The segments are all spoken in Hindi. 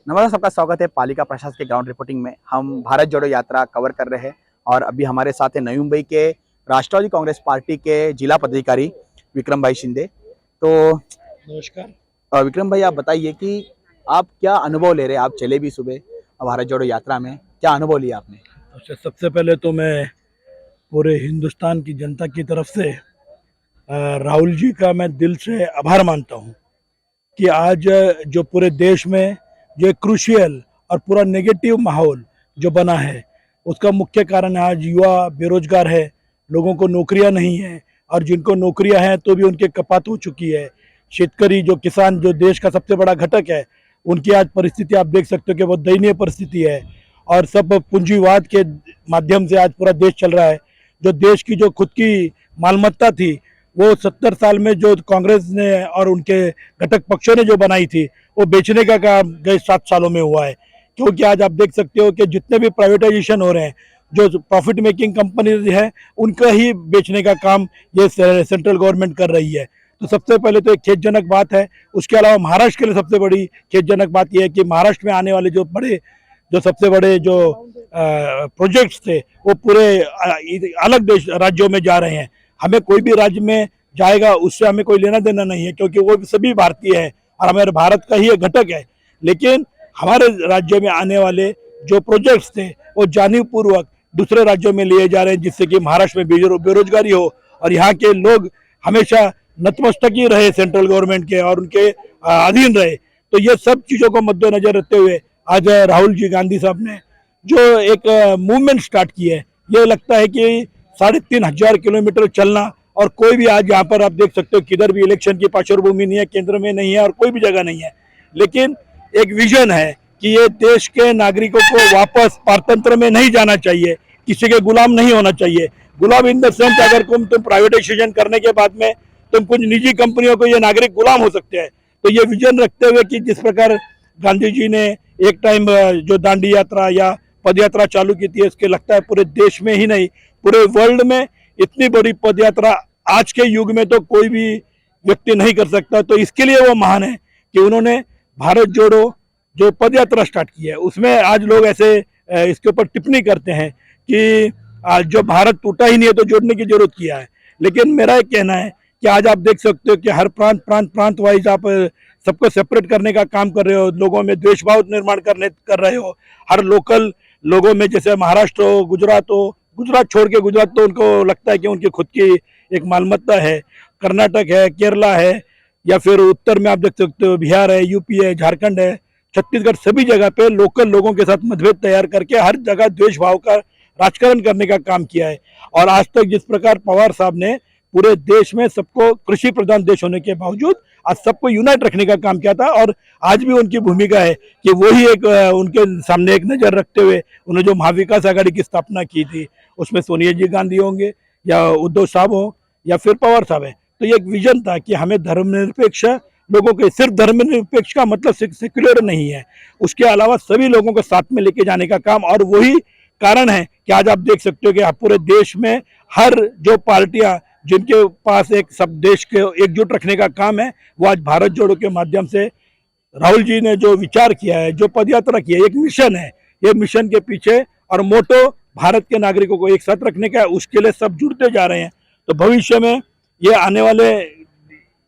नमस्कार, सबका स्वागत है पालिका प्रशासन के ग्राउंड रिपोर्टिंग में। हम भारत जोड़ो यात्रा कवर कर रहे हैं और अभी हमारे साथ है नवी मुंबई के राष्ट्रवादी कांग्रेस पार्टी के जिला पदाधिकारी विक्रम भाई शिंदे। तो नमस्कार। विक्रम भाई, आप बताइए कि आप क्या अनुभव ले रहे हैं। आप चले भी सुबह भारत जोड़ो यात्रा में, क्या अनुभव लिया आपने? अच्छा, सबसे पहले तो मैं पूरे हिंदुस्तान की जनता की तरफ से राहुल जी का मैं दिल से आभार मानता हूं कि आज जो पूरे देश में जो क्रूशियल और पूरा नेगेटिव माहौल जो बना है, उसका मुख्य कारण आज युवा बेरोजगार है, लोगों को नौकरियां नहीं है, और जिनको नौकरियां हैं तो भी उनके कपात हो चुकी है। शेतकरी जो किसान जो देश का सबसे बड़ा घटक है, उनकी आज परिस्थिति आप देख सकते हो कि बहुत दयनीय परिस्थिति है। और सब पूंजीवाद के माध्यम से आज पूरा देश चल रहा है। जो देश की जो खुद की मालमत्ता थी, वो 70 साल में जो कांग्रेस ने और उनके घटक पक्षों ने जो बनाई थी, वो बेचने का काम गए 7 सालों में हुआ है। क्योंकि आज आप देख सकते हो कि जितने भी प्राइवेटाइजेशन हो रहे हैं, जो प्रॉफिट मेकिंग कंपनीज है, उनका ही बेचने का काम ये सेंट्रल गवर्नमेंट कर रही है। तो सबसे पहले तो एक खेदजनक बात है। उसके अलावा महाराष्ट्र के लिए सबसे बड़ी खेदजनक बात यह है कि महाराष्ट्र में आने वाले जो सबसे बड़े जो प्रोजेक्ट्स थे, वो पूरे अलग देश राज्यों में जा रहे हैं। हमें कोई भी राज्य में जाएगा उससे हमें कोई लेना देना नहीं है, क्योंकि वो सभी भारतीय है और हमारे भारत का ही एक घटक है। लेकिन हमारे राज्य में आने वाले जो प्रोजेक्ट्स थे, वो जानीपूर्वक दूसरे राज्यों में लिए जा रहे हैं, जिससे कि महाराष्ट्र में बेरोजगारी हो और यहाँ के लोग हमेशा नतमस्तक ही रहे सेंट्रल गवर्नमेंट के और उनके अधीन रहे। तो ये सब चीजों को मद्देनजर रखते हुए आज राहुल जी गांधी साहब ने जो एक मूवमेंट स्टार्ट की है, ये लगता है कि 3,500 किलोमीटर चलना, और कोई भी आज यहाँ पर आप देख सकते हो किधर भी इलेक्शन की पार्श्वभूमि नहीं है, केंद्र में नहीं है और कोई भी जगह नहीं है, लेकिन एक विजन है कि ये देश के नागरिकों को वापस पारतंत्र में नहीं जाना चाहिए, किसी के गुलाम नहीं होना चाहिए। गुलाम इन द सेंस, अगर तुम प्राइवेटाइजेशन करने के बाद में तुम कुछ निजी कंपनियों को ये नागरिक गुलाम हो सकते हैं। तो ये विजन रखते हुए कि जिस प्रकार गांधी जी ने एक टाइम जो दांडी यात्रा या पद यात्रा चालू की थी, इसके लगता है पूरे देश में ही नहीं, पूरे वर्ल्ड में इतनी बड़ी पद यात्रा आज के युग में तो कोई भी व्यक्ति नहीं कर सकता। तो इसके लिए वो महान है कि उन्होंने भारत जोड़ो जो पद यात्रा स्टार्ट की है, उसमें आज लोग ऐसे इसके ऊपर टिप्पणी करते हैं कि आज जो भारत टूटा ही नहीं है तो जोड़ने की जरूरत किया है। लेकिन मेरा एक कहना है कि आज आप देख सकते हो कि हर प्रांत वाइज आप सबको सेपरेट करने का काम कर रहे हो, लोगों में द्वेषभाव निर्माण कर रहे हो। हर लोकल लोगों में, जैसे महाराष्ट्र हो, गुजरात छोड़ के, गुजरात तो उनको लगता है कि उनकी खुद की एक मालमत्ता है, कर्नाटक है, केरला है, या फिर उत्तर में आप देख सकते हो बिहार है, यूपी है, झारखंड है, छत्तीसगढ़, सभी जगह पे लोकल लोगों के साथ मतभेद तैयार करके हर जगह द्वेष भाव का राजकारण करने का काम किया है। और आज तक जिस प्रकार पवार साहब ने पूरे देश में सबको, कृषि प्रधान देश होने के बावजूद आज सबको यूनाइट रखने का काम किया था, और आज भी उनकी भूमिका है कि वही एक उनके सामने एक नजर रखते हुए उन्होंने जो महाविकास आघाड़ी की स्थापना की थी, उसमें सोनिया जी गांधी होंगे या उद्धव साहब हो या फिर पवार साहब है। तो ये एक विजन था कि हमें धर्मनिरपेक्ष लोगों के, सिर्फ धर्मनिरपेक्ष का मतलब सेक्युलर नहीं है, उसके अलावा सभी लोगों को साथ में लेके जाने का काम। और वही कारण है कि आज आप देख सकते हो कि पूरे देश में हर जो पार्टियां जिनके पास एक सब देश के एकजुट रखने का काम है, वो आज भारत जोड़ो के माध्यम से राहुल जी ने जो विचार किया है, जो पदयात्रा की है, एक मिशन है। ये मिशन के पीछे और मोटो भारत के नागरिकों को एक साथ रखने का है, उसके लिए सब जुड़ते जा रहे हैं। तो भविष्य में ये आने वाले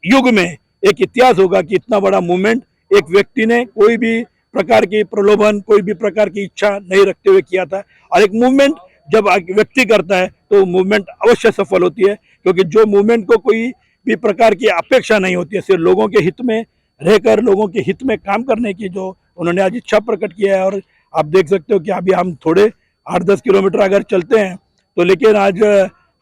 युग में एक इतिहास होगा कि इतना बड़ा मूवमेंट एक व्यक्ति ने कोई भी प्रकार की प्रलोभन, कोई भी प्रकार की इच्छा नहीं रखते हुए किया था। और एक मूवमेंट जब व्यक्ति करता है तो मूवमेंट अवश्य सफल होती है, क्योंकि जो मूवमेंट को कोई भी प्रकार की अपेक्षा नहीं होती है, सिर्फ लोगों के हित में रहकर लोगों के हित में काम करने की जो उन्होंने आज इच्छा प्रकट किया है। और आप देख सकते हो कि अभी हम थोड़े 8-10 किलोमीटर अगर चलते हैं तो, लेकिन आज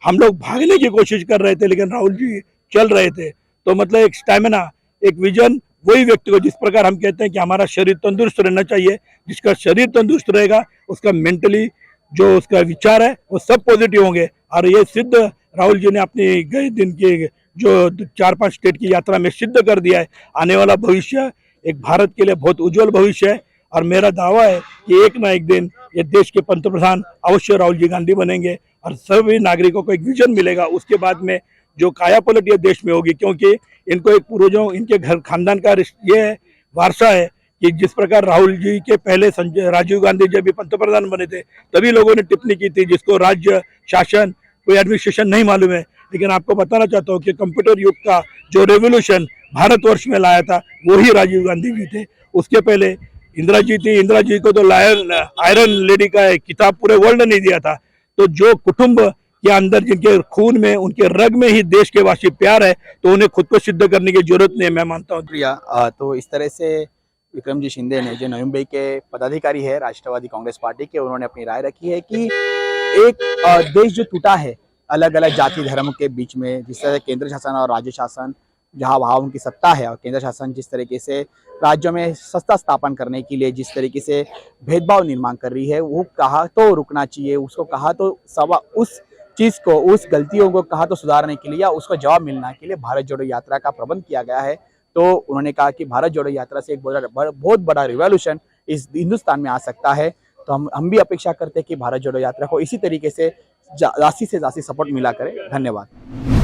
हम लोग भागने की कोशिश कर रहे थे, लेकिन राहुल जी चल रहे थे। तो मतलब एक स्टैमिना, एक विजन, वही व्यक्ति को, जिस प्रकार हम कहते हैं कि हमारा शरीर तंदुरुस्त रहना चाहिए, जिसका शरीर तंदुरुस्त रहेगा उसका मेंटली जो उसका विचार है वो सब पॉजिटिव होंगे। और ये सिद्ध राहुल जी ने अपनी गए दिन की जो 4-5 स्टेट की यात्रा में सिद्ध कर दिया है। आने वाला भविष्य एक भारत के लिए बहुत उज्जवल भविष्य है, और मेरा दावा है कि एक ना एक दिन ये देश के पंतप्रधान अवश्य राहुल जी गांधी बनेंगे और सभी नागरिकों को एक विजन मिलेगा। उसके बाद में जो काया पलट ये देश में होगी, क्योंकि इनको एक पूर्वजों, इनके घर खानदान का ये वारसा है कि जिस प्रकार राहुल जी के पहले राजीव गांधी जब भी पंतप्रधान बने थे तभी लोगों ने टिप्पणी की थी जिसको राज्य शासन कोई एडमिनिस्ट्रेशन नहीं मालूम है, लेकिन आपको बताना चाहता हूँ कि कंप्यूटर युग का जो रेवोल्यूशन भारतवर्ष में लाया था वही राजीव गांधी जी थे। उसके पहले इंदिरा जी थी, इंदिरा जी को तो आयरन लेडी का एक किताब पूरे वर्ल्ड ने दिया था। तो जो कुटुंब के अंदर जिनके खून में उनके रग में ही देश के वासी प्यार है तो उन्हें खुद को सिद्ध करने की जरूरत नहीं है, मैं मानता हूँ। प्रिया तो इस तरह से विक्रम जी शिंदे ने, जो नवी मुंबई के पदाधिकारी है राष्ट्रवादी कांग्रेस पार्टी के, उन्होंने अपनी राय रखी है कि एक देश जो टूटा है अलग अलग जाति धर्म के बीच में, जिस तरह केंद्र शासन और राज्य शासन जहां वहां उनकी सत्ता है और केंद्र शासन जिस तरीके से राज्यों में सत्ता स्थापन करने के लिए जिस तरीके से भेदभाव निर्माण कर रही है, वो कहा तो रुकना चाहिए, उसको कहा तो उस चीज को, उस गलतियों को कहा तो सुधारने के लिए या उसको जवाब मिलने के लिए भारत जोड़ो यात्रा का प्रबंध किया गया है। तो उन्होंने कहा कि भारत जोड़ो यात्रा से एक बहुत बड़ा रिवॉल्यूशन इस हिंदुस्तान में आ सकता है। तो हम भी अपेक्षा करते हैं कि भारत जोड़ो यात्रा को इसी तरीके से जास्ती से जास्ती सपोर्ट मिला करे। धन्यवाद।